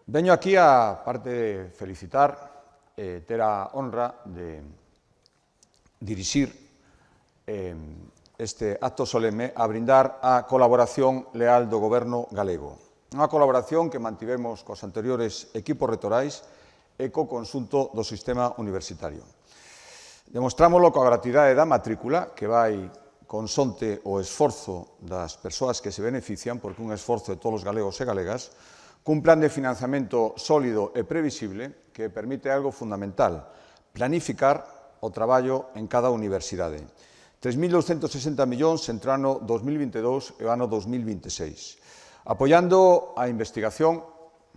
Veño aquí a parte de felicitar, ter a honra de dirixir este acto soleme a brindar a colaboración leal do Goberno galego. Unha colaboración que mantivemos cos anteriores equipos rectorais e co conxunto do sistema universitario. Demostrámoslo coa gratuidade da matrícula, que vai consonte o esforzo das persoas que se benefician, porque un esforzo de todos os galegos e galegas, cun plan de financiamento sólido e previsible que permite algo fundamental, planificar o traballo en cada universidade. 3.260 millóns entre o ano 2022 e o ano 2026. Apoiando a investigación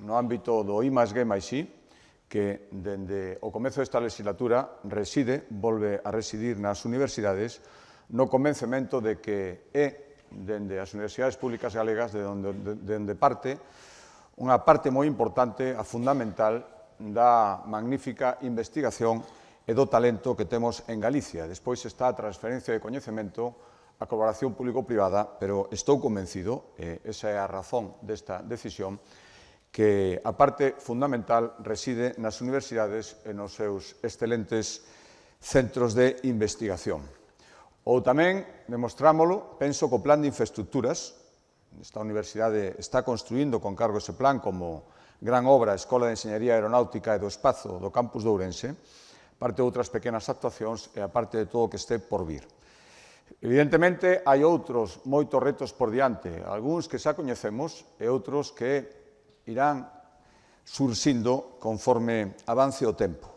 no ámbito do I+G+I, que dende o comezo desta legislatura volve a residir nas universidades, no convencemento de que é dende as universidades públicas galegas de onde parte unha parte moi importante, a fundamental, da magnífica investigación e do talento que temos en Galicia. Despois está a transferencia de coñecemento, a colaboración público-privada, pero estou convencido, e esa é a razón desta decisión, que a parte fundamental reside nas universidades e nos seus excelentes centros de investigación. Ou tamén demostrámolo, penso, co plan de infraestructuras. Esta universidade está construindo con cargo ese plan como gran obra a Escola de Enxeñería Aeronáutica e do Espazo do campus de Ourense, parte de outras pequenas actuacións e a parte de todo o que este por vir. Evidentemente, hai outros moitos retos por diante, algúns que xa coñecemos e outros que irán surxindo conforme avance o tempo.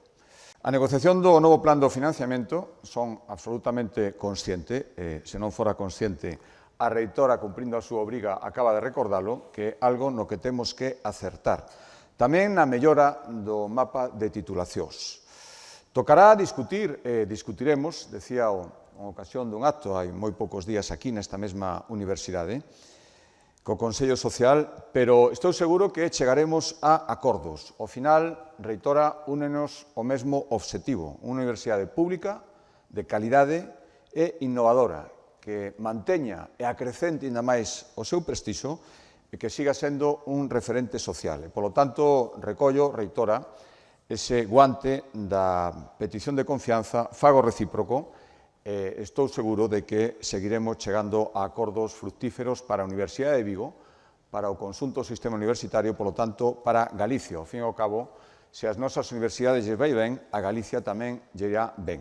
A negociación do novo plan do financiamento son absolutamente consciente, se non fora consciente, a reitora, cumprindo a súa obriga, acaba de recordalo, que é algo no que temos que acertar. Tamén na mellora do mapa de titulacións. Tocará discutir, discutiremos, decía en ocasión dun acto, hai moi poucos días aquí nesta mesma universidade, co Consello Social, pero estou seguro que chegaremos a acordos. Ao final, reitora, únenos o mesmo obxectivo, unha universidade pública, de calidade e innovadora, que manteña e acrecente ainda máis o seu prestixo e que siga sendo un referente social. E, polo tanto, recollo, reitora, ese guante da petición de confianza, fago recíproco, e estou seguro de que seguiremos chegando a acordos fructíferos para a Universidade de Vigo, para o conxunto do sistema universitario, polo tanto, para Galicia. Ao fin e ao cabo, se as nosas universidades lle vai ben, a Galicia tamén lle irá ben.